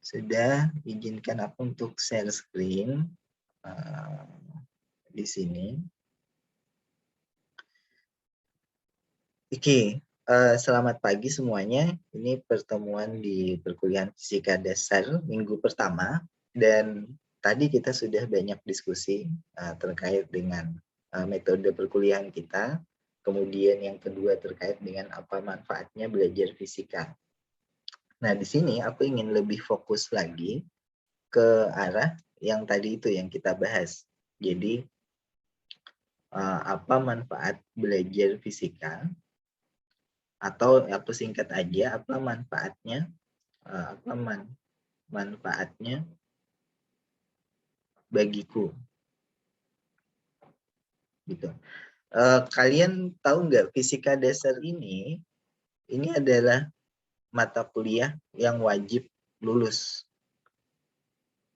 Sudah, izinkan aku untuk share screen di sini. Oke, selamat pagi semuanya. Ini pertemuan di perkuliahan Fisika Dasar minggu pertama, dan tadi kita sudah banyak diskusi terkait dengan metode perkuliahan kita. Kemudian yang kedua terkait dengan apa manfaatnya belajar fisika. Nah, di sini aku ingin lebih fokus lagi ke arah yang tadi itu yang kita bahas. Jadi, apa manfaat belajar fisika, atau aku singkat aja, apa manfaatnya, manfaatnya bagiku, gitu. Kalian tahu nggak, fisika dasar ini adalah mata kuliah yang wajib lulus.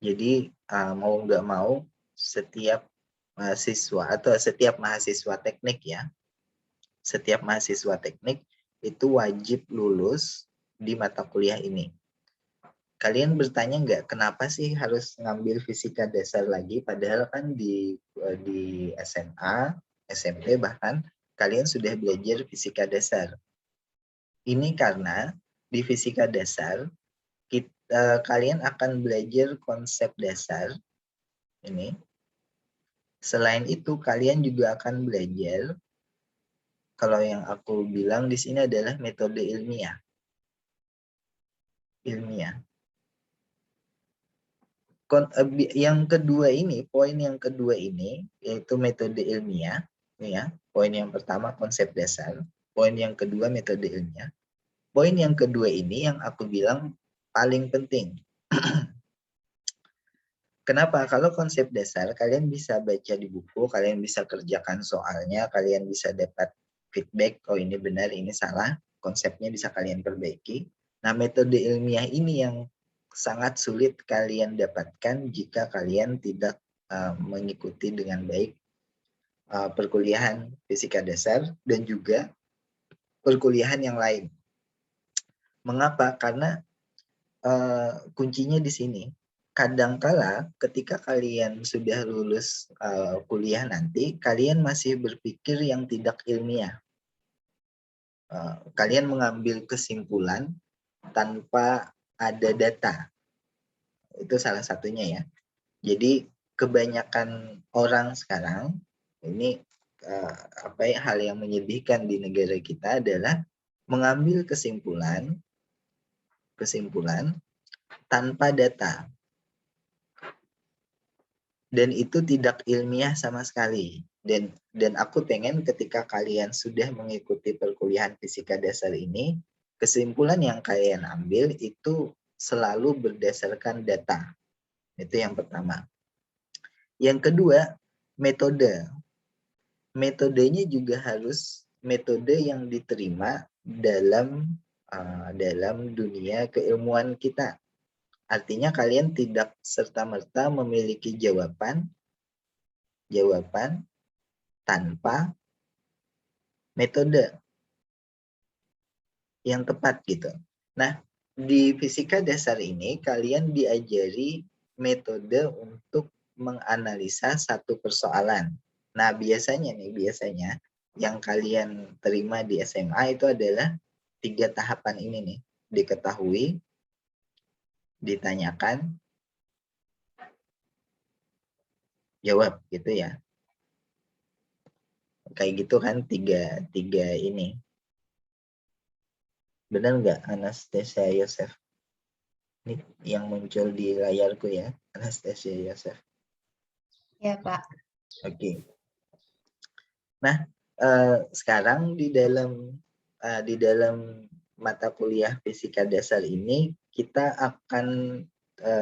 Jadi mau nggak mau setiap mahasiswa atau setiap mahasiswa teknik ya, setiap mahasiswa teknik itu wajib lulus di mata kuliah ini. Kalian bertanya nggak kenapa sih harus ngambil fisika dasar lagi, padahal kan di SMA, SMP bahkan kalian sudah belajar fisika dasar. Ini karena di fisika dasar kalian akan belajar konsep dasar ini. Selain itu kalian juga akan belajar, kalau yang aku bilang di sini adalah metode ilmiah. Yang kedua ini, poin yang kedua ini, yaitu metode ilmiah, ya. Poin yang pertama konsep dasar, poin yang kedua metode ilmiah. Poin yang kedua ini yang aku bilang paling penting. Kenapa? Kalau konsep dasar kalian bisa baca di buku, kalian bisa kerjakan soalnya, kalian bisa dapat feedback, oh ini benar, ini salah, konsepnya bisa kalian perbaiki. Nah, metode ilmiah ini yang sangat sulit kalian dapatkan jika kalian tidak mengikuti dengan baik perkuliahan fisika dasar dan juga perkuliahan yang lain. Mengapa? Karena kuncinya di sini. Kadangkala ketika kalian sudah lulus kuliah nanti, kalian masih berpikir yang tidak ilmiah. Kalian mengambil kesimpulan tanpa ada data. Itu salah satunya ya. Jadi kebanyakan orang sekarang ini hal yang menyedihkan di negara kita adalah mengambil kesimpulan tanpa data. Dan itu tidak ilmiah sama sekali. Dan aku pengen ketika kalian sudah mengikuti perkuliahan fisika dasar ini, kesimpulan yang kalian ambil itu selalu berdasarkan data. Itu yang pertama. Yang kedua, metode. Metodenya juga harus metode yang diterima dalam dunia keilmuan kita. Artinya kalian tidak serta-merta memiliki jawaban tanpa metode yang tepat gitu. Nah, di fisika dasar ini kalian diajari metode untuk menganalisa satu persoalan. Nah, biasanya yang kalian terima di SMA itu adalah 3 tahapan ini nih. Diketahui, ditanyakan, jawab gitu ya. Kayak gitu kan tiga ini. Benar nggak, Anastasia Yosef? Ini yang muncul di layarku ya, Anastasia Yosef. Ya, Pak. Oke. Nah, sekarang di dalam mata kuliah fisika dasar ini kita akan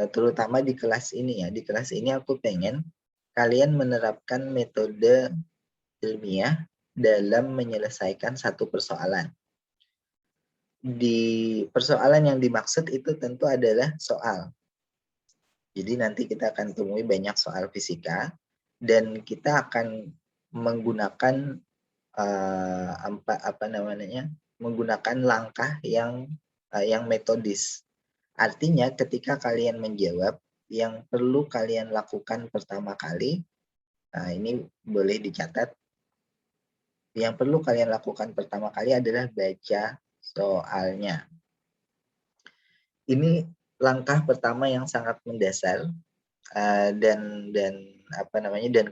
terutama di kelas ini ya. Di kelas ini aku pengen kalian menerapkan metode ilmiah dalam menyelesaikan satu persoalan. Di persoalan yang dimaksud itu tentu adalah soal. Jadi nanti kita akan temui banyak soal fisika dan kita akan menggunakan menggunakan langkah yang metodis. Artinya ketika kalian menjawab, yang perlu kalian lakukan pertama kali, nah ini boleh dicatat, yang perlu kalian lakukan pertama kali adalah baca soalnya. Ini langkah pertama yang sangat mendasar, dan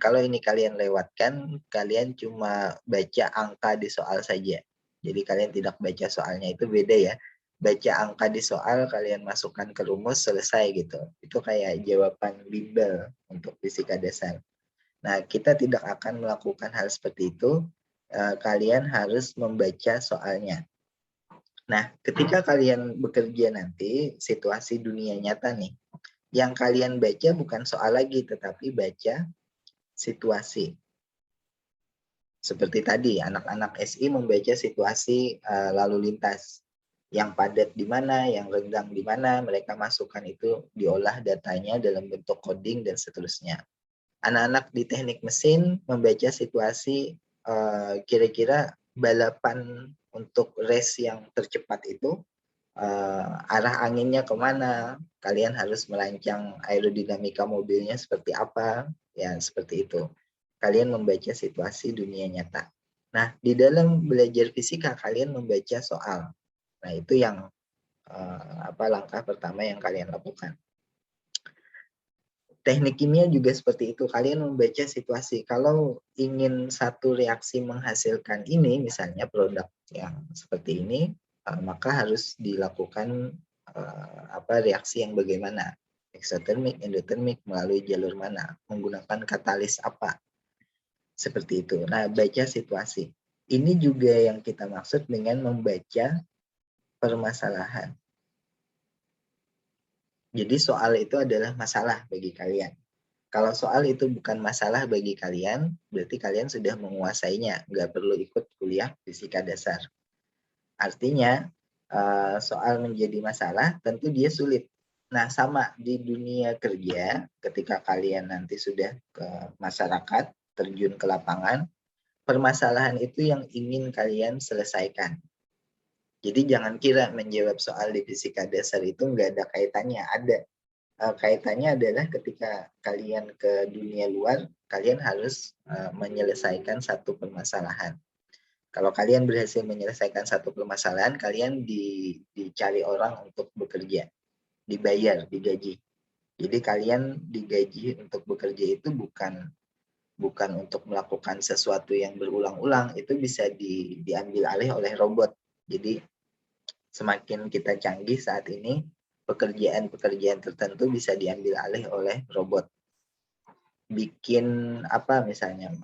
kalau ini kalian lewatkan, kalian cuma baca angka di soal saja. Jadi kalian tidak baca soalnya, itu beda ya. Baca angka di soal, kalian masukkan ke rumus, selesai gitu. Itu kayak jawaban bimbel untuk fisika dasar. Nah, kita tidak akan melakukan hal seperti itu. Kalian harus membaca soalnya. Nah, ketika kalian bekerja nanti, situasi dunia nyata nih, yang kalian baca bukan soal lagi, tetapi baca situasi. Seperti tadi, anak-anak SI membaca situasi lalu lintas. Yang padat di mana, yang renggang di mana, mereka masukkan itu, diolah datanya dalam bentuk coding dan seterusnya. Anak-anak di teknik mesin membaca situasi kira-kira balapan untuk race yang tercepat itu, arah anginnya kemana, kalian harus merancang aerodinamika mobilnya seperti apa, ya seperti itu. Kalian membaca situasi dunia nyata. Nah, di dalam belajar fisika kalian membaca soal. Nah, itu yang langkah pertama yang kalian lakukan. Teknik kimia juga seperti itu, kalian membaca situasi. Kalau ingin satu reaksi menghasilkan ini, misalnya produk yang seperti ini, maka harus dilakukan reaksi yang bagaimana, eksotermik, endotermik, melalui jalur mana, menggunakan katalis apa, seperti itu. Nah, baca situasi. Ini juga yang kita maksud dengan membaca permasalahan. Jadi soal itu adalah masalah bagi kalian. Kalau soal itu bukan masalah bagi kalian, berarti kalian sudah menguasainya, nggak perlu ikut kuliah fisika dasar. Artinya, soal menjadi masalah, tentu dia sulit. Nah, sama di dunia kerja, ketika kalian nanti sudah ke masyarakat, terjun ke lapangan, permasalahan itu yang ingin kalian selesaikan. Jadi jangan kira menjawab soal di fisika dasar itu nggak ada kaitannya, ada. Kaitannya adalah ketika kalian ke dunia luar, kalian harus menyelesaikan satu permasalahan. Kalau kalian berhasil menyelesaikan satu permasalahan, kalian dicari orang untuk bekerja, dibayar, digaji. Jadi kalian digaji untuk bekerja itu bukan untuk melakukan sesuatu yang berulang-ulang, itu bisa diambil alih oleh robot. Jadi semakin kita canggih saat ini, pekerjaan-pekerjaan tertentu bisa diambil alih oleh robot. Bikin misalnya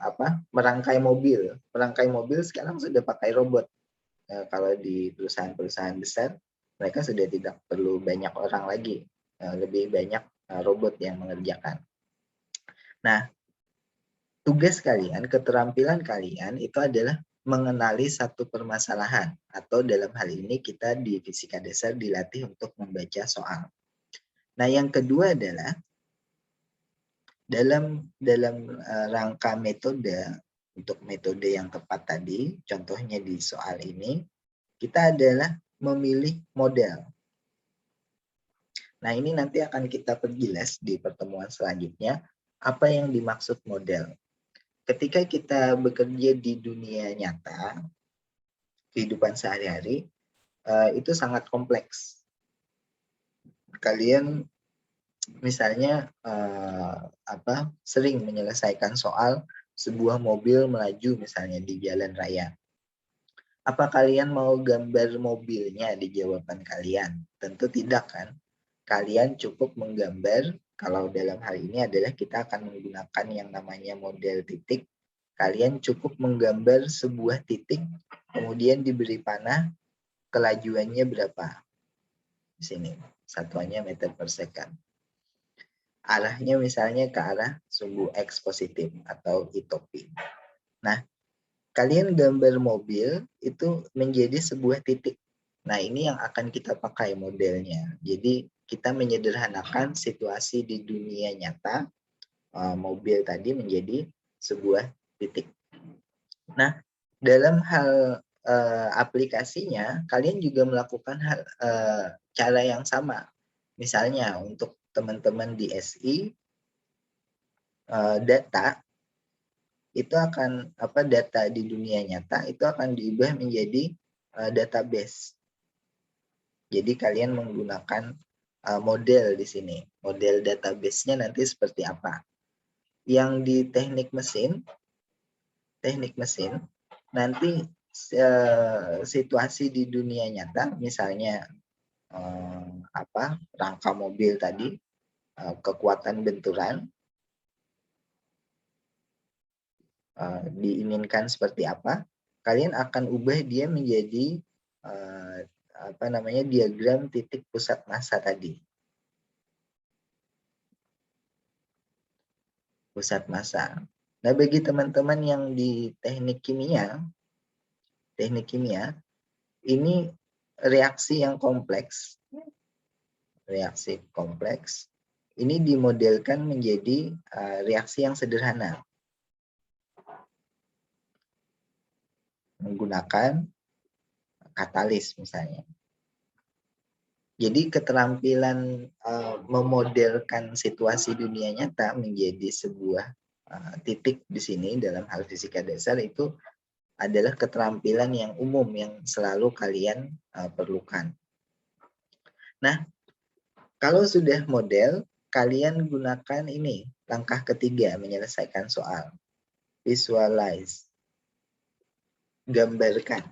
merangkai mobil sekarang sudah pakai robot. Kalau di perusahaan-perusahaan besar, mereka sudah tidak perlu banyak orang lagi, lebih banyak robot yang mengerjakan. Nah, tugas kalian, keterampilan kalian itu adalah mengenali satu permasalahan, atau dalam hal ini kita di fisika dasar dilatih untuk membaca soal. Nah, yang kedua adalah dalam rangka metode, untuk metode yang tepat tadi, contohnya di soal ini, kita adalah memilih model. Nah, ini nanti akan kita perjelas di pertemuan selanjutnya, apa yang dimaksud model. Ketika kita bekerja di dunia nyata, kehidupan sehari-hari, itu sangat kompleks. Kalian misalnya sering menyelesaikan soal sebuah mobil melaju misalnya di jalan raya. Apa kalian mau gambar mobilnya di jawaban kalian? Tentu tidak kan? Kalian cukup menggambar, kalau dalam hal ini adalah kita akan menggunakan yang namanya model titik. Kalian cukup menggambar sebuah titik, kemudian diberi panah, kelajuannya berapa? Di sini, satuannya meter per second. Arahnya misalnya ke arah sumbu X positif atau itopi. Nah, kalian gambar mobil itu menjadi sebuah titik. Nah, ini yang akan kita pakai modelnya. Jadi, kita menyederhanakan situasi di dunia nyata, mobil tadi menjadi sebuah titik. Nah, dalam hal aplikasinya, kalian juga melakukan cara yang sama. Misalnya untuk teman-teman di SI, data itu akan data di dunia nyata itu akan diubah menjadi database. Jadi kalian menggunakan model di sini. Model database-nya nanti seperti apa? Yang di teknik mesin nanti situasi di dunia nyata, misalnya rangka mobil tadi, kekuatan benturan diinginkan seperti apa, kalian akan ubah dia menjadi diagram titik pusat massa tadi. Pusat massa. Nah, bagi teman-teman yang di teknik kimia, ini reaksi yang kompleks. Reaksi kompleks ini dimodelkan menjadi reaksi yang sederhana. Menggunakan katalis misalnya. Jadi keterampilan memodelkan situasi dunia nyata menjadi sebuah titik di sini dalam hal fisika dasar itu adalah keterampilan yang umum yang selalu kalian perlukan. Nah, kalau sudah model, kalian gunakan ini, langkah ketiga menyelesaikan soal. Visualize. Gambarkan.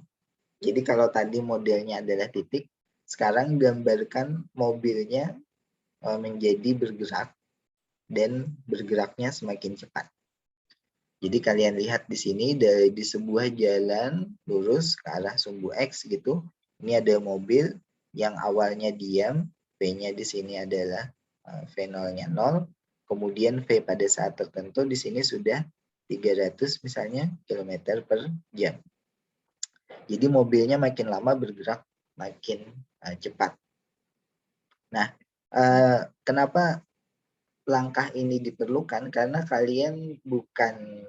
Jadi kalau tadi modelnya adalah titik, sekarang gambarkan mobilnya menjadi bergerak dan bergeraknya semakin cepat. Jadi kalian lihat di sini di sebuah jalan lurus ke arah sumbu X gitu. Ini ada mobil yang awalnya diam, V-nya di sini adalah V0-nya 0, kemudian V pada saat tertentu di sini sudah 300 misalnya kilometer per jam. Jadi mobilnya makin lama bergerak makin cepat. Nah, kenapa langkah ini diperlukan? Karena kalian bukan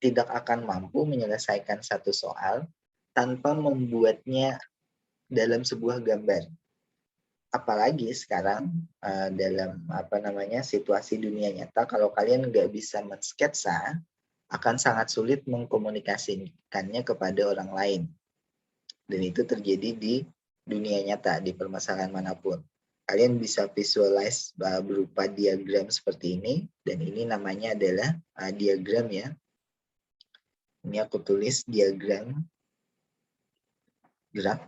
tidak akan mampu menyelesaikan satu soal tanpa membuatnya dalam sebuah gambar. Apalagi sekarang dalam situasi dunia nyata, kalau kalian nggak bisa mensketsa, akan sangat sulit mengkomunikasikannya kepada orang lain. Dan itu terjadi di dunia nyata, di permasalahan manapun. Kalian bisa visualize berupa diagram seperti ini, dan ini namanya adalah diagram ya. Ini aku tulis diagram gerak.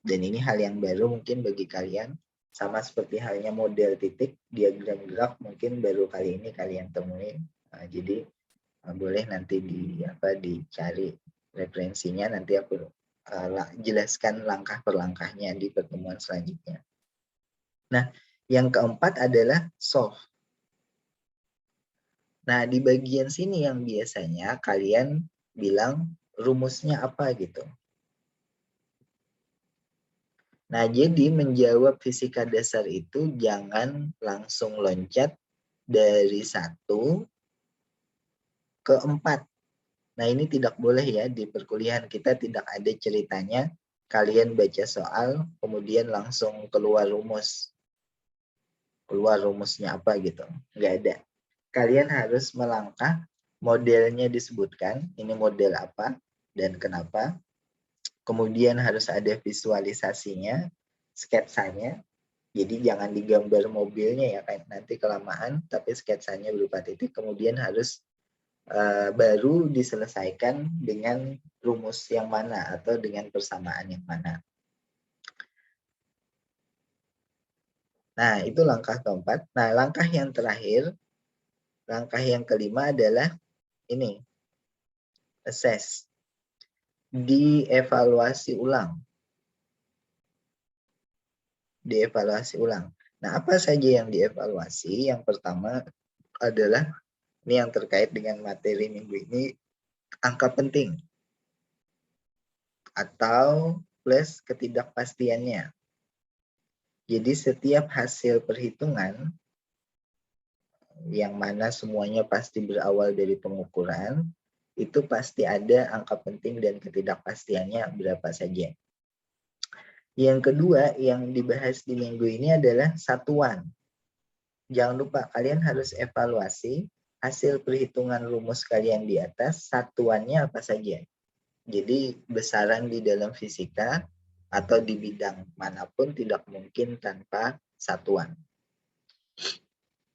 Dan ini hal yang baru mungkin bagi kalian, sama seperti halnya model titik, diagram gerak mungkin baru kali ini kalian temui. Jadi boleh nanti dicari referensinya, nanti aku jelaskan langkah per langkahnya di pertemuan selanjutnya. Nah, yang keempat adalah solve. Nah, di bagian sini yang biasanya kalian bilang rumusnya apa gitu. Nah, jadi menjawab fisika dasar itu jangan langsung loncat dari 1 ke 4. Nah, ini tidak boleh ya, di perkuliahan kita tidak ada ceritanya kalian baca soal, kemudian langsung keluar rumus. Keluar rumusnya apa gitu. Nggak ada. Kalian harus melangkah, modelnya disebutkan, ini model apa dan kenapa. Kemudian harus ada visualisasinya, sketsanya. Jadi jangan digambar mobilnya ya, kayak nanti kelamaan, tapi sketsanya berupa titik. Kemudian harus baru diselesaikan dengan rumus yang mana atau dengan persamaan yang mana. Nah, itu langkah keempat. Nah, langkah yang terakhir, langkah yang kelima adalah ini, assess. Dievaluasi ulang. Dievaluasi ulang. Nah, apa saja yang dievaluasi? Yang pertama adalah, ini yang terkait dengan materi minggu ini, angka penting atau plus ketidakpastiannya. Jadi setiap hasil perhitungan yang mana semuanya pasti berawal dari pengukuran, itu pasti ada angka penting dan ketidakpastiannya berapa saja. Yang kedua yang dibahas di minggu ini adalah satuan. Jangan lupa kalian harus evaluasi hasil perhitungan rumus kalian di atas, satuannya apa saja. Jadi besaran di dalam fisika atau di bidang manapun tidak mungkin tanpa satuan.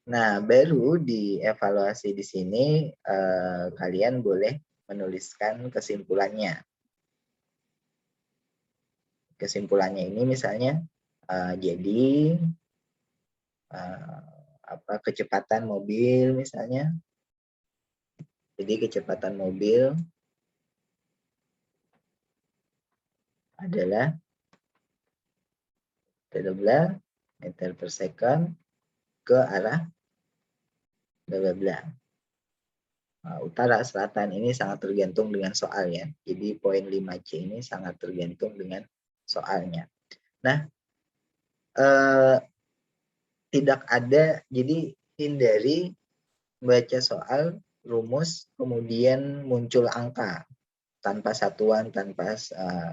Nah, baru dievaluasi di sini kalian boleh menuliskan kesimpulannya. Kesimpulannya ini misalnya jadi kecepatan mobil misalnya. Jadi kecepatan mobil adalah 13 meter per second ke arah bla bla. Utara selatan ini sangat tergantung dengan soal ya. Jadi poin 5C ini sangat tergantung dengan soalnya. Nah, tidak ada, jadi hindari baca soal rumus kemudian muncul angka tanpa satuan, tanpa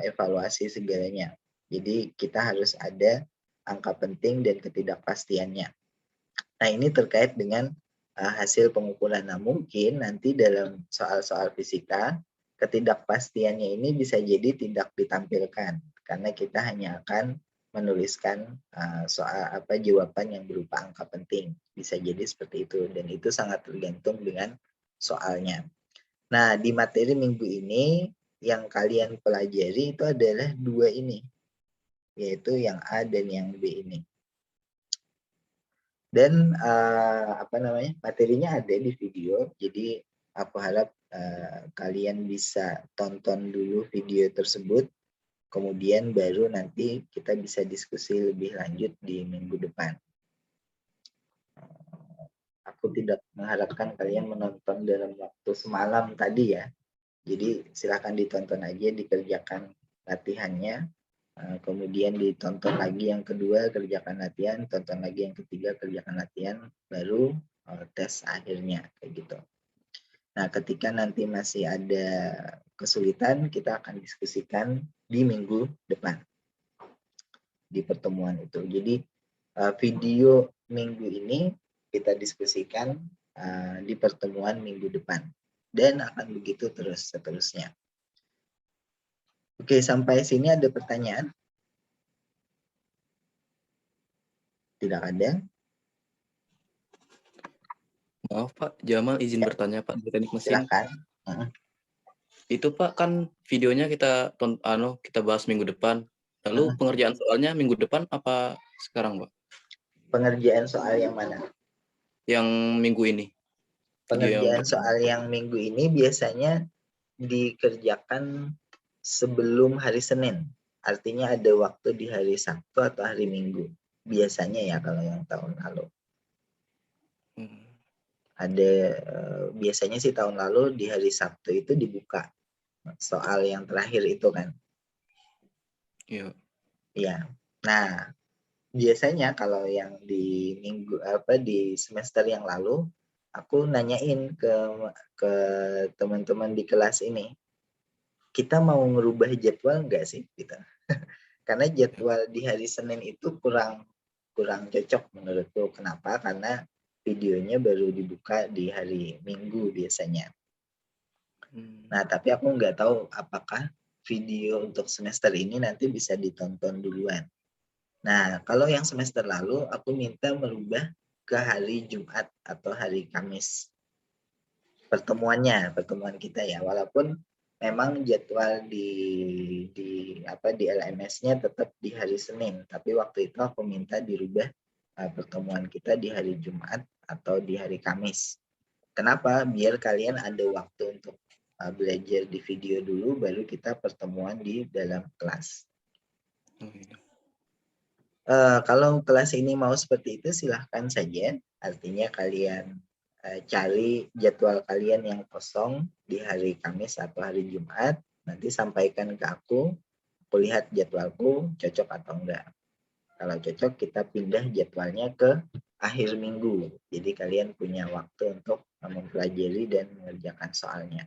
evaluasi segalanya. Jadi kita harus ada angka penting dan ketidakpastiannya. Nah, ini terkait dengan hasil pengumpulan. Nah, mungkin nanti dalam soal-soal fisika, ketidakpastiannya ini bisa jadi tidak ditampilkan karena kita hanya akan menuliskan soal jawaban yang berupa angka penting. Bisa jadi seperti itu dan itu sangat tergantung dengan soalnya. Nah, di materi minggu ini yang kalian pelajari itu adalah dua ini, yaitu yang A dan yang B ini. Dan materinya ada di video, jadi aku harap kalian bisa tonton dulu video tersebut, kemudian baru nanti kita bisa diskusi lebih lanjut di minggu depan. Aku tidak mengharapkan kalian menonton dalam waktu semalam tadi ya, jadi silakan ditonton aja, dikerjakan latihannya. Kemudian ditonton lagi yang kedua, kerjakan latihan, tonton lagi yang ketiga, kerjakan latihan, baru tes akhirnya kayak gitu. Nah, ketika nanti masih ada kesulitan, kita akan diskusikan di minggu depan di pertemuan itu. Jadi video minggu ini kita diskusikan di pertemuan minggu depan dan akan begitu terus seterusnya. Oke, sampai sini ada pertanyaan? Tidak ada. Maaf Pak, Jamal izin bertanya Pak, di teknik mesin. Silakan. Itu Pak kan videonya kita bahas minggu depan. Lalu pengerjaan soalnya minggu depan apa sekarang Pak? Pengerjaan soal yang mana? Yang minggu ini. Pengerjaan soal yang minggu ini biasanya dikerjakan sebelum hari Senin. Artinya ada waktu di hari Sabtu atau hari Minggu. Biasanya ya kalau yang tahun lalu. Ada biasanya sih tahun lalu di hari Sabtu itu dibuka soal yang terakhir itu kan. Iya. Iya. Nah, biasanya kalau yang di di semester yang lalu aku nanyain ke teman-teman di kelas ini, kita mau ngerubah jadwal nggak sih gitu. Karena jadwal di hari Senin itu kurang cocok menurutku. Kenapa? Karena videonya baru dibuka di hari Minggu biasanya. Nah, tapi aku nggak tahu apakah video untuk semester ini nanti bisa ditonton duluan. Nah, kalau yang semester lalu aku minta merubah ke hari Jumat atau hari Kamis. Pertemuan kita ya, walaupun memang jadwal di LMS-nya tetap di hari Senin, tapi waktu itu aku minta dirubah pertemuan kita di hari Jumat atau di hari Kamis. Kenapa? Biar kalian ada waktu untuk belajar di video dulu, baru kita pertemuan di dalam kelas. Kalau kelas ini mau seperti itu silahkan saja, artinya kalian cari jadwal kalian yang kosong di hari Kamis atau hari Jumat, nanti sampaikan ke aku lihat jadwalku cocok atau enggak. Kalau cocok kita pindah jadwalnya ke akhir minggu, jadi kalian punya waktu untuk mempelajari dan mengerjakan soalnya.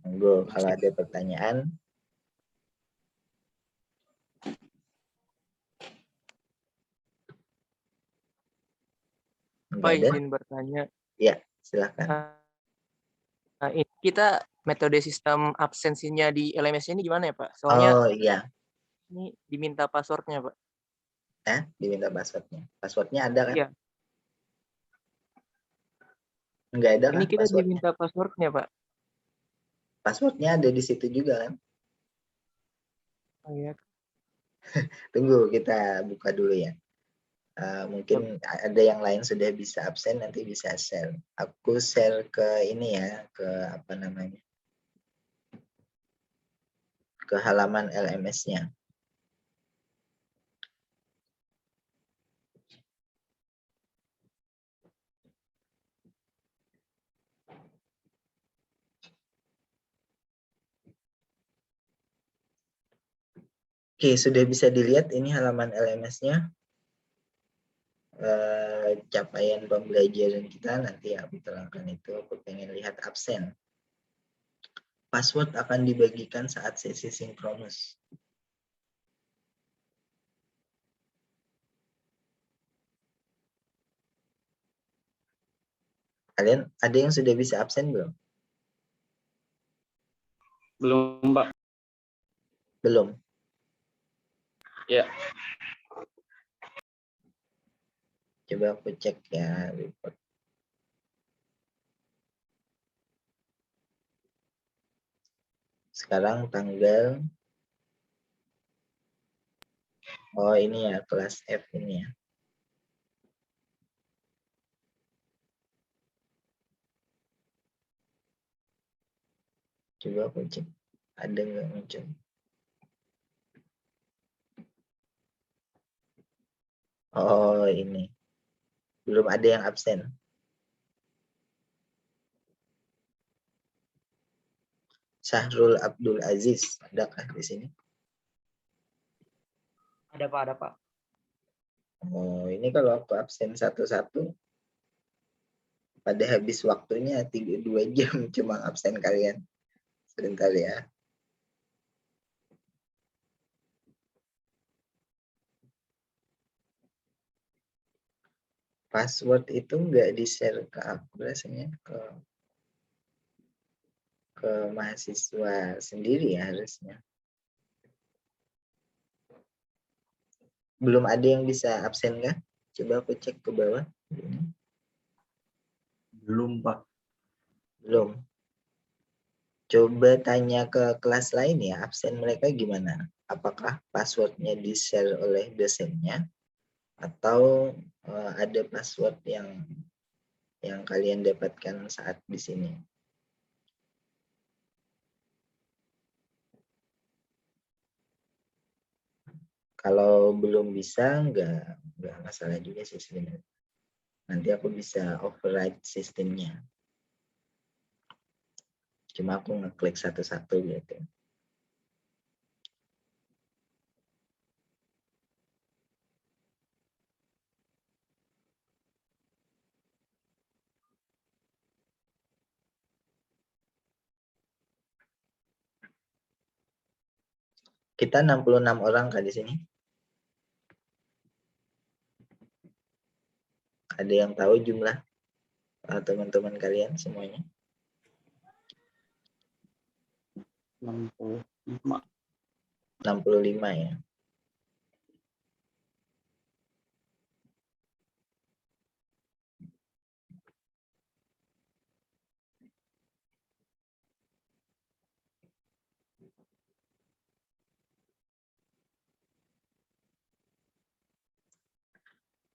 Monggo kalau ada pertanyaan. Nggak Pak ada? izin bertanya. Ya, silakan. Nah, ini kita metode sistem absensinya di LMS ini gimana ya Pak? Soalnya Oh iya, ini diminta passwordnya Pak. diminta passwordnya. Passwordnya ada kan? Iya, Nggak ada ini kan kita passwordnya? diminta passwordnya Pak. Passwordnya ada di situ juga kan? Oh, iya. Tunggu, kita buka dulu ya. Mungkin ada yang lain sudah bisa absen, nanti bisa share. Aku share ke ini ya, ke apa namanya, ke halaman LMS-nya. Oke, sudah bisa dilihat ini halaman LMS-nya. Capaian pembelajaran kita nanti aku terangkan itu. Aku pengen lihat absen. Password akan dibagikan saat sesi sinkronus. Kalian ada yang sudah bisa absen belum? Belum, Pak. Belum. Ya. Coba aku cek ya report. Sekarang tanggal, oh ini ya kelas F ini ya. Coba aku cek, ada nggak muncul? Oh ini, belum ada yang absen. Syahrul Abdul Aziz, adakah di sini? Ada Pak, ada Pak. Oh ini kalau aku absen satu-satu, pada habis waktunya 2 jam cuma absen kalian. Sebentar ya. Password itu nggak di-share ke aku rasanya, ke mahasiswa sendiri ya harusnya. Belum ada yang bisa absen kah? Coba aku cek ke bawah. Belum, Pak. Belum. Coba tanya ke kelas lain ya, absen mereka gimana? Apakah passwordnya di-share oleh dosennya? Atau ada password yang kalian dapatkan saat di sini? Kalau belum bisa, nggak masalah juga sih sebenarnya. Nanti aku bisa override sistemnya. Cuma aku ngeklik satu-satu gitu. Kita 66 orang kan di sini. Ada yang tahu jumlah teman-teman kalian semuanya? 65. 65 ya.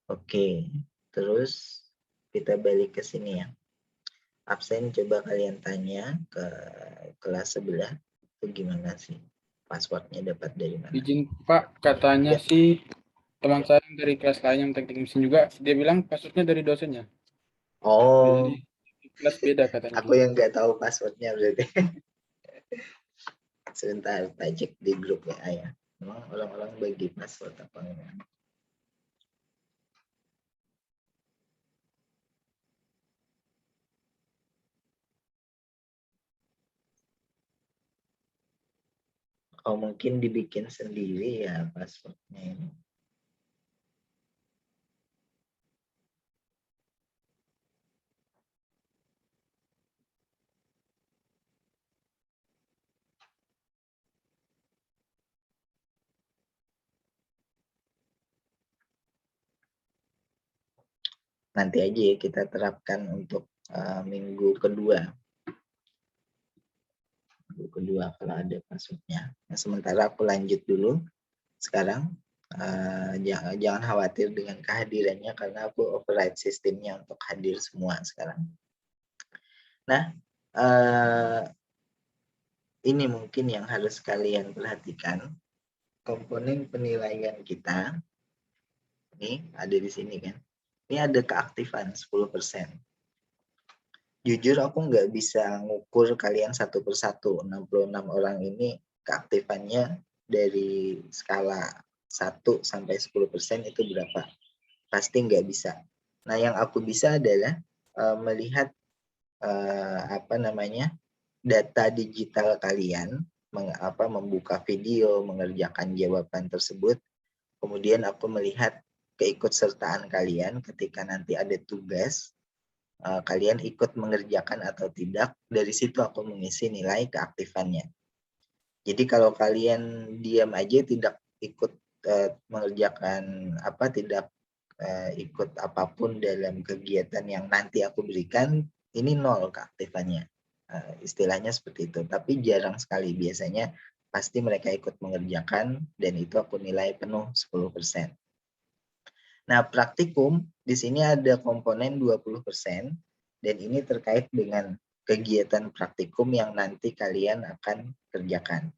Oke, terus kita balik ke sini ya. Absen coba kalian tanya ke kelas sebelah itu gimana sih passwordnya dapat dari mana? Izin Pak, katanya Ya. sih teman saya yang dari kelas lain yang teknik mesin juga, dia bilang passwordnya dari dosennya. Oh, Jadi kelas beda katanya. aku yang nggak tahu passwordnya berarti. Sebentar, tak cek di grup WA ya. Memang orang-orang bagi password apa enggak? Oh mungkin dibikin sendiri ya passwordnya ini. nanti aja ya kita terapkan untuk minggu kedua. Minggu kedua kalau ada passwordnya. Nah, sementara aku lanjut dulu sekarang. Jangan khawatir dengan kehadirannya karena aku override sistemnya untuk hadir semua sekarang. Nah, ini mungkin yang harus kalian perhatikan. Komponen penilaian kita ini ada di sini kan. Ini ada keaktifan 10%. Jujur aku nggak bisa ngukur kalian satu persatu. 66 orang ini keaktifannya dari skala 1 sampai 10% itu berapa? Pasti nggak bisa. Nah, yang aku bisa adalah melihat data digital kalian, membuka video, mengerjakan jawaban tersebut. Kemudian aku melihat keikutsertaan kalian ketika nanti ada tugas, kalian ikut mengerjakan atau tidak. Dari situ aku mengisi nilai keaktifannya. Jadi kalau kalian diam aja tidak ikut mengerjakan tidak ikut apapun dalam kegiatan yang nanti aku berikan, ini 0 keaktifannya. Istilahnya seperti itu. Tapi jarang sekali, biasanya pasti mereka ikut mengerjakan dan itu aku nilai penuh 10%. Nah, praktikum di sini ada komponen 20% dan ini terkait dengan kegiatan praktikum yang nanti kalian akan kerjakan.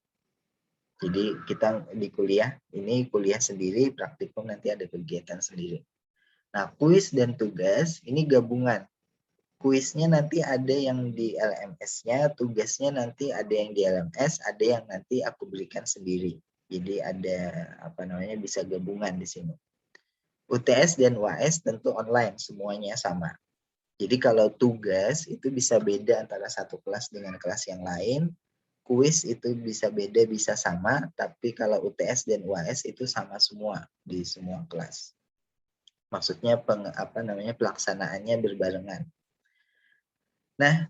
Jadi kita di kuliah, ini kuliah sendiri, praktikum nanti ada kegiatan sendiri. Nah, kuis dan tugas ini gabungan. Kuisnya nanti ada yang di LMS-nya, tugasnya nanti ada yang di LMS, ada yang nanti aku berikan sendiri. Jadi ada bisa gabungan di sini. UTS dan UAS tentu online, semuanya sama. Jadi kalau tugas itu bisa beda antara satu kelas dengan kelas yang lain. Kuis itu bisa beda, bisa sama, tapi kalau UTS dan UAS itu sama semua di semua kelas. Maksudnya pelaksanaannya berbarengan. Nah,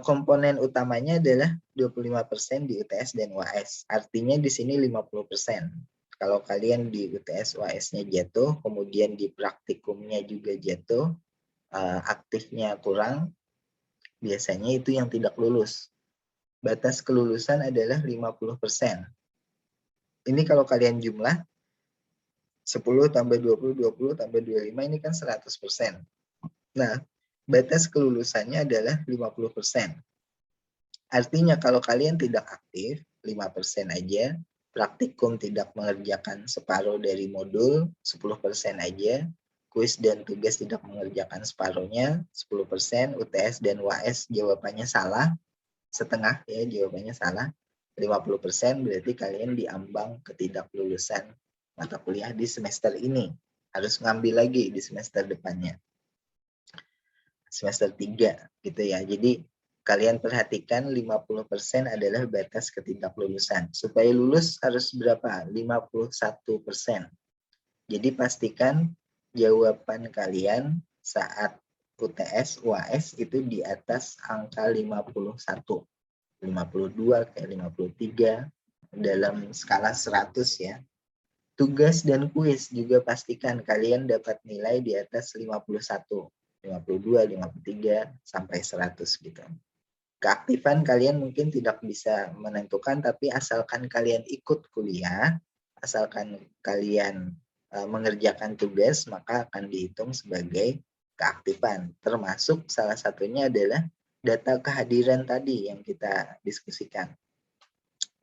komponen utamanya adalah 25% di UTS dan UAS. Artinya di sini 50%. Kalau kalian di UTS UAS-nya jatuh, kemudian di praktikumnya juga jatuh, aktifnya kurang, biasanya itu yang tidak lulus. Batas kelulusan adalah 50%. Ini kalau kalian jumlah 10 tambah 20, 20 tambah 25 ini kan 100%. Nah, batas kelulusannya adalah 50%. Artinya kalau kalian tidak aktif, 5% aja, praktikum tidak mengerjakan separuh dari modul, 10% aja, kuis dan tugas tidak mengerjakan separuhnya, 10%, UTS dan UAS jawabannya salah, setengah ya jawabannya salah, 50% berarti kalian diambang ketidaklulusan mata kuliah di semester ini. Harus ngambil lagi di semester depannya. Semester 3 gitu ya. Jadi kalian perhatikan 50% adalah batas ketidaklulusan. Supaya lulus harus berapa? 51%. Jadi pastikan jawaban kalian saat UTS, UAS itu di atas angka 51. 52 kayak 53 dalam skala 100 ya. Tugas dan kuis juga pastikan kalian dapat nilai di atas 51, 52, 53 sampai 100 gitu. Keaktifan kalian mungkin tidak bisa menentukan, tapi asalkan kalian ikut kuliah, asalkan kalian mengerjakan tugas, maka akan dihitung sebagai keaktifan. Termasuk salah satunya adalah data kehadiran tadi yang kita diskusikan.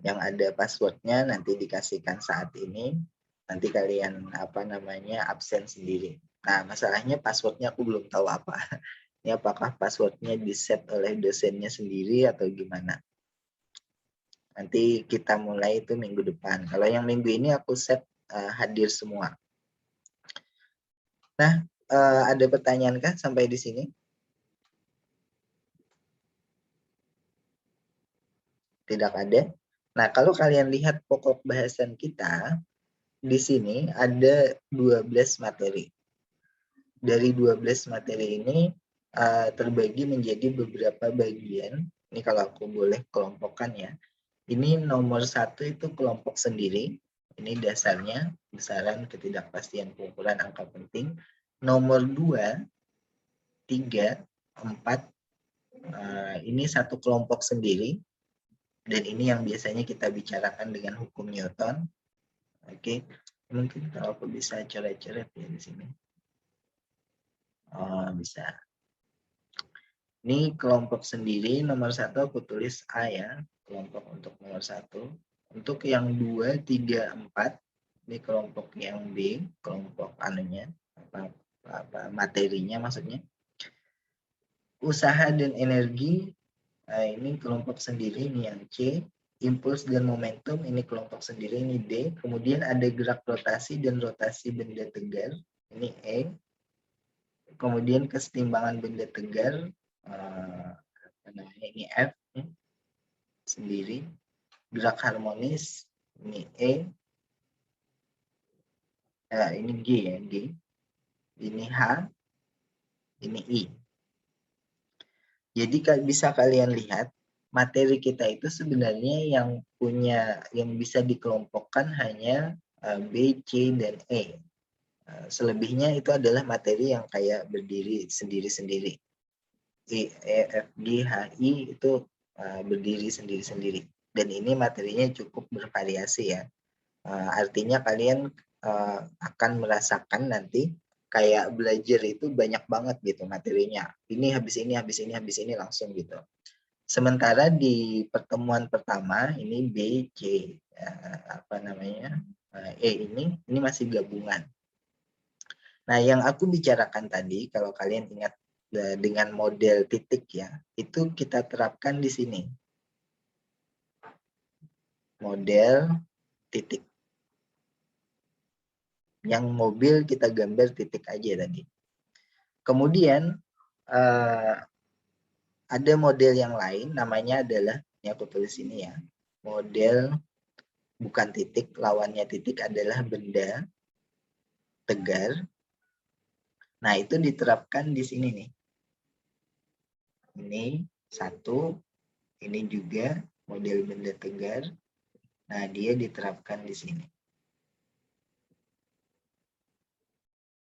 Yang ada passwordnya nanti dikasihkan saat ini, nanti kalian absen sendiri. Nah, masalahnya passwordnya aku belum tahu apa. Ini apakah passwordnya di-set oleh dosennya sendiri atau gimana? Nanti kita mulai itu minggu depan. Kalau yang minggu ini aku set hadir semua. Nah, ada pertanyaan kah sampai di sini? Tidak ada. Nah, kalau kalian lihat pokok bahasan kita, di sini ada 12 materi. Dari 12 materi ini terbagi menjadi beberapa bagian. Ini kalau aku boleh kelompokkan ya. Ini nomor 1 itu kelompok sendiri. Ini dasarnya, besaran ketidakpastian pengukuran angka penting. Nomor 2 3, 4, ini satu kelompok sendiri, dan ini yang biasanya kita bicarakan dengan hukum Newton. Oke, mungkin kalau aku bisa coret-coret ya di sini. Oh, bisa. Ini kelompok sendiri, nomor 1 aku tulis A ya, kelompok untuk nomor 1. Untuk yang 2, 3, 4, ini kelompok yang B, kelompok anunya, apa materinya maksudnya. Usaha dan energi, ini kelompok sendiri, ini yang C. Impuls dan momentum, ini kelompok sendiri, ini D. Kemudian ada gerak rotasi dan rotasi benda tegar, ini E. Kemudian kesetimbangan benda tegar, ini F sendiri. Gerak harmonis, ini E. Ini G ya, G. Ini H, ini I. Jadi bisa kalian lihat materi kita itu sebenarnya yang bisa dikelompokkan hanya B, C, dan E. Selebihnya itu adalah materi yang kayak berdiri sendiri-sendiri. E, F, G, H, I itu berdiri sendiri-sendiri. Dan ini materinya cukup bervariasi ya. Artinya kalian akan merasakan nanti kayak belajar itu banyak banget gitu materinya. Ini habis ini, habis ini, habis ini langsung gitu. Sementara di pertemuan pertama ini B, C, E ini masih gabungan. Nah, yang aku bicarakan tadi, kalau kalian ingat dengan model titik ya, itu kita terapkan di sini. Model titik. Yang mobil kita gambar titik aja tadi. Kemudian ada model yang lain, namanya adalah, ini aku tulis ini ya, model bukan titik, lawannya titik adalah benda tegar. Nah, itu diterapkan di sini nih. Ini satu, ini juga model benda tegar. Nah, dia diterapkan di sini.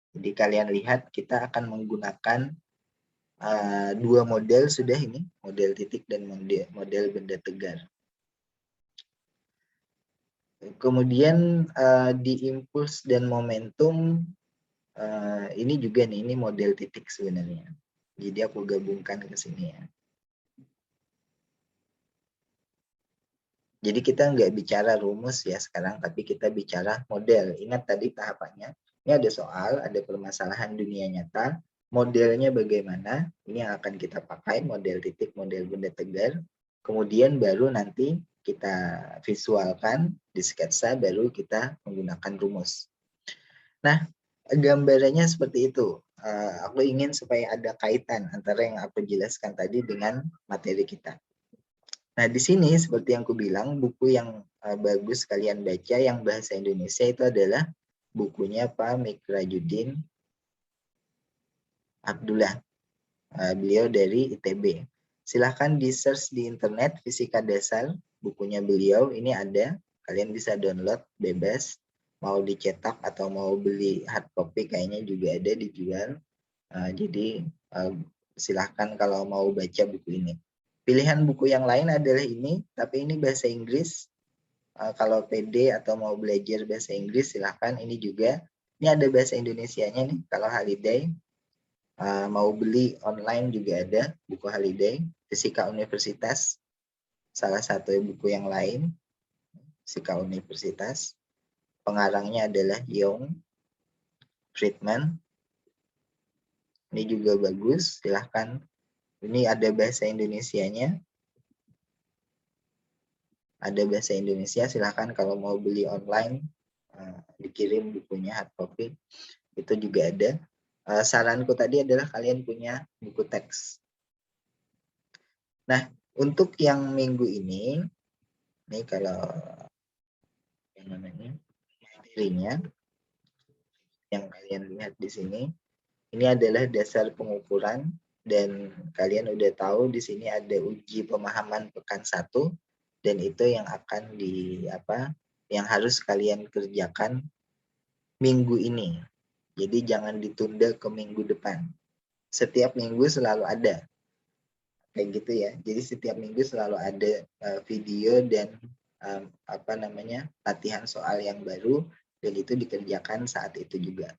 Jadi kalian lihat kita akan menggunakan dua model sudah ini, model titik dan model benda tegar. Kemudian di impuls dan momentum, ini juga nih, ini model titik sebenarnya. Jadi aku gabungkan ke sini ya. Jadi kita nggak bicara rumus ya sekarang, tapi kita bicara model. Ingat tadi tahapannya. Ini ada soal, ada permasalahan dunia nyata. Modelnya bagaimana? Ini yang akan kita pakai, model titik, model benda tegar. Kemudian baru nanti kita visualkan di sketsa, baru kita menggunakan rumus. Nah, gambarannya seperti itu. Aku ingin supaya ada kaitan antara yang aku jelaskan tadi dengan materi kita. Nah, di sini seperti yang aku bilang, buku yang bagus kalian baca yang bahasa Indonesia itu adalah bukunya Pak Mikrajudin Abdullah. Beliau dari ITB. Silahkan di search di internet Fisika Dasar, bukunya beliau ini ada. Kalian bisa download bebas. Mau dicetak atau mau beli hard copy kayaknya juga ada dijual. Jadi silahkan kalau mau baca buku ini. Pilihan buku yang lain adalah ini, tapi ini bahasa Inggris. Kalau PD atau mau belajar bahasa Inggris, silahkan ini juga. Ini ada bahasa Indonesianya nih, kalau Holiday. Mau beli online juga ada, buku Holiday. Fisika Universitas, salah satu buku yang lain. Fisika Universitas. Pengarangnya adalah Young Friedman. Ini juga bagus, silahkan. Ini ada bahasa Indonesianya. Ada bahasa Indonesia, silahkan kalau mau beli online, dikirim bukunya hard copy. Itu juga ada. Saranku tadi adalah kalian punya buku teks. Nah, untuk yang minggu ini kalau yang namanya materinya, yang kalian lihat di sini, ini adalah dasar pengukuran. Dan kalian udah tahu di sini ada uji pemahaman pekan 1 dan itu yang akan yang harus kalian kerjakan minggu ini. Jadi jangan ditunda ke minggu depan. setiap minggu selalu ada. Kayak gitu ya. Jadi setiap minggu selalu ada video dan latihan soal yang baru, dan itu dikerjakan saat itu juga.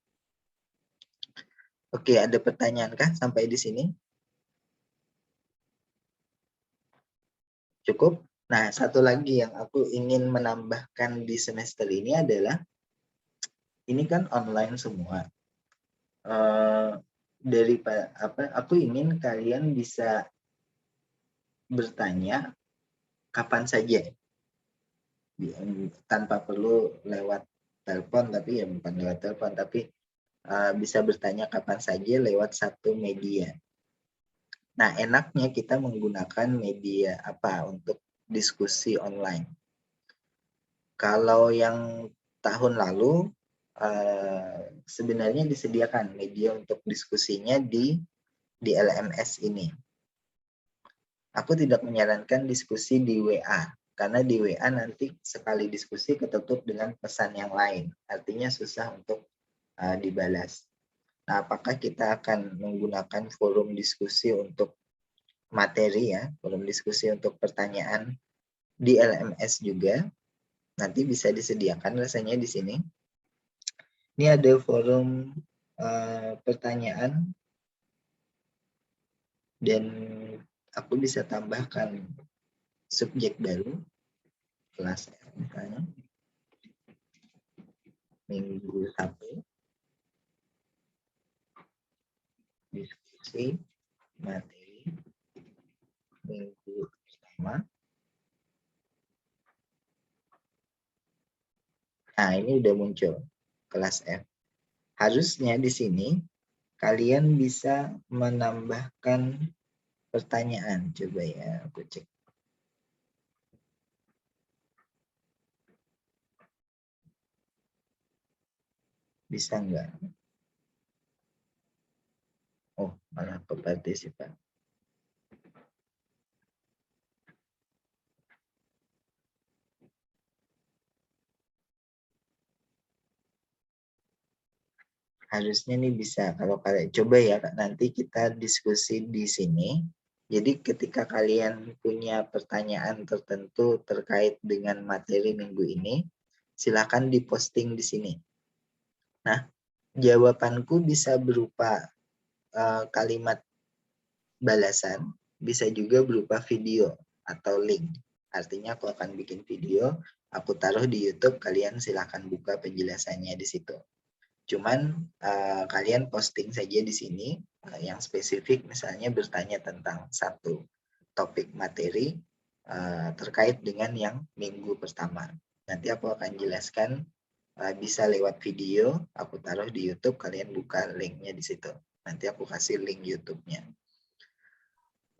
Oke, ada pertanyaan kah sampai di sini? Cukup? Nah, satu lagi yang aku ingin menambahkan di semester ini adalah, ini kan online semua. Aku ingin kalian bisa bertanya kapan saja, tanpa perlu lewat telepon, tapi ya bukan lewat telepon, tapi bisa bertanya kapan saja lewat satu media. Nah, enaknya kita menggunakan media apa untuk diskusi online. Kalau yang tahun lalu sebenarnya disediakan media untuk diskusinya di LMS ini. Aku tidak menyarankan diskusi di WA, karena di WA nanti sekali diskusi ketutup dengan pesan yang lain, artinya susah untuk dibalas. Nah, apakah kita akan menggunakan forum diskusi untuk materi ya, forum diskusi untuk pertanyaan di LMS juga? Nanti bisa disediakan rasanya di sini. Ini ada forum pertanyaan, dan aku bisa tambahkan subjek baru, kelas F misalnya, minggu 1, diskusi materi minggu pertama. Nah, ini udah muncul kelas F. Harusnya di sini kalian bisa menambahkan pertanyaan. Coba ya, aku cek. Bisa nggak? Oh, malah ke partisipan. Harusnya nih bisa. Kalau kalian coba ya, nanti kita diskusi di sini. Jadi ketika kalian punya pertanyaan tertentu terkait dengan materi minggu ini, silakan diposting di sini. Nah, jawabanku bisa berupa kalimat balasan, bisa juga berupa video atau link. Artinya aku akan bikin video, aku taruh di YouTube, kalian silakan buka penjelasannya di situ. Cuman kalian posting saja di sini yang spesifik, misalnya bertanya tentang satu topik materi terkait dengan yang minggu pertama. Nanti aku akan jelaskan, bisa lewat video, aku taruh di YouTube, kalian buka linknya di situ. Nanti aku kasih link YouTube-nya.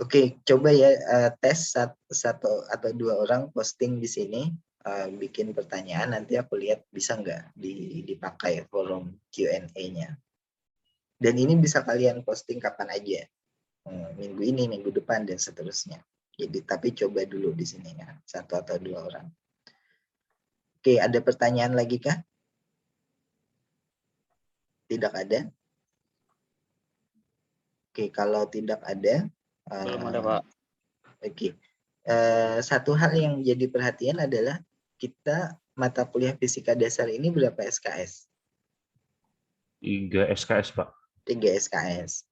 Oke, coba ya tes satu atau dua orang posting di sini, bikin pertanyaan, nanti aku lihat bisa nggak dipakai forum Q&A-nya. Dan ini bisa kalian posting kapan aja, minggu ini, minggu depan, dan seterusnya. Jadi tapi coba dulu di sini ya, satu atau dua orang. Oke, ada pertanyaan lagi kah? Tidak ada? Oke, kalau tidak ada. Belum ada, Pak. Oke. Satu hal yang jadi perhatian adalah kita mata kuliah fisika dasar ini berapa SKS? 3 SKS, Pak. 3 SKS.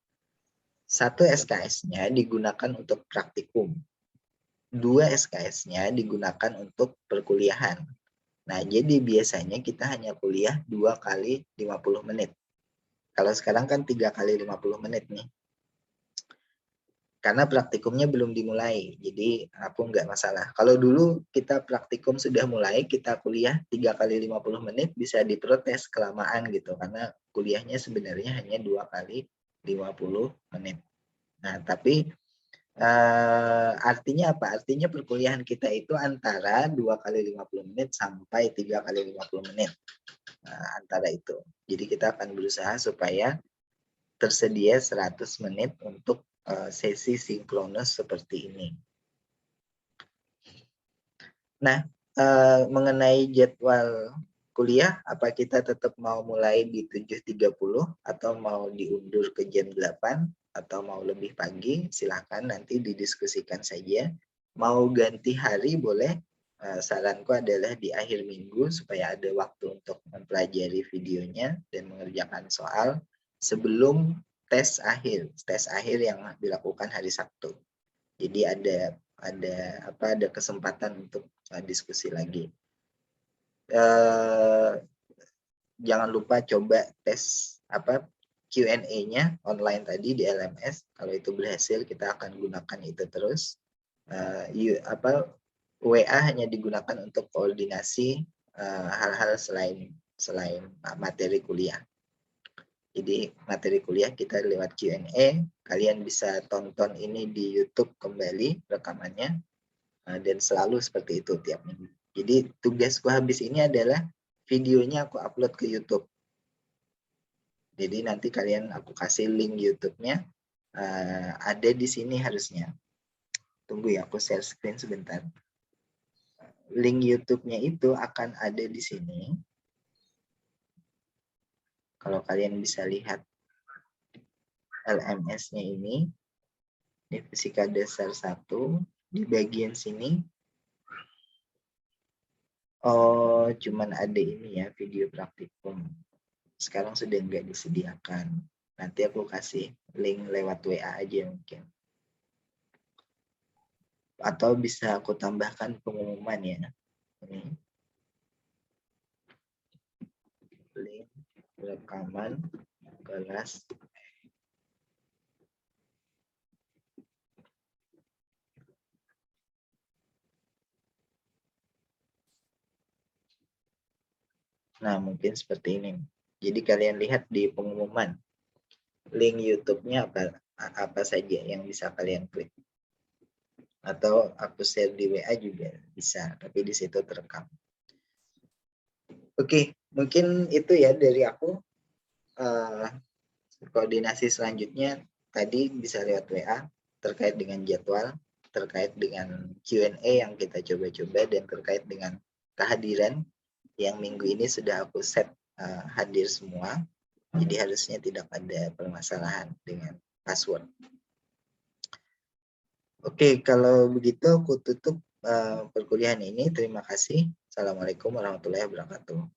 1 SKS-nya digunakan untuk praktikum. 2 SKS-nya digunakan untuk perkuliahan. Nah, jadi biasanya kita hanya kuliah 2 kali 50 menit. Kalau sekarang kan 3 kali 50 menit nih. Karena praktikumnya belum dimulai, jadi aku nggak masalah. Kalau dulu kita praktikum sudah mulai, kita kuliah 3 kali 50 menit, bisa diprotes kelamaan gitu, karena kuliahnya sebenarnya hanya 2 kali 50 menit. Nah, tapi artinya apa? Artinya perkuliahan kita itu antara 2 kali 50 menit sampai 3 kali 50 menit. Nah, antara itu. Jadi kita akan berusaha supaya tersedia 100 menit untuk sesi sinkronus seperti ini. Nah, mengenai jadwal kuliah, apa kita tetap mau mulai di 7.30 atau mau diundur ke jam 8 atau mau lebih pagi, silahkan nanti didiskusikan saja. Mau ganti hari boleh, saranku adalah di akhir minggu supaya ada waktu untuk mempelajari videonya dan mengerjakan soal sebelum tes akhir yang dilakukan hari Sabtu. Jadi ada kesempatan untuk diskusi lagi. Jangan lupa coba tes Q&A-nya online tadi di LMS. Kalau itu berhasil, kita akan gunakan itu terus. WA hanya digunakan untuk koordinasi hal-hal selain materi kuliah. Jadi materi kuliah kita lewat Q&A. Kalian bisa tonton ini di YouTube kembali rekamannya, dan selalu seperti itu tiap minggu. Jadi tugasku habis ini adalah videonya aku upload ke YouTube. Jadi nanti aku kasih link YouTube-nya, ada di sini harusnya. Tunggu ya, aku share screen sebentar. Link YouTube-nya itu akan ada di sini. Kalau kalian bisa lihat LMS-nya ini Fisika Dasar 1, di bagian sini. Oh, cuman ada ini ya, video praktikum. Sekarang sudah nggak disediakan. Nanti aku kasih link lewat WA aja mungkin. Atau bisa aku tambahkan pengumuman ya. Ini. Link rekaman kelas. Nah, mungkin seperti ini. Jadi kalian lihat di pengumuman. Link YouTube-nya apa saja yang bisa kalian klik. Atau aku share di WA juga bisa, tapi di situ terekam. Oke, mungkin itu ya dari aku. Koordinasi selanjutnya tadi bisa lewat WA terkait dengan jadwal, terkait dengan Q&A yang kita coba-coba, dan terkait dengan kehadiran yang minggu ini sudah aku set hadir semua. Jadi harusnya tidak ada permasalahan dengan password. Oke, kalau begitu aku tutup perkuliahan ini. Terima kasih. Assalamualaikum warahmatullahi wabarakatuh.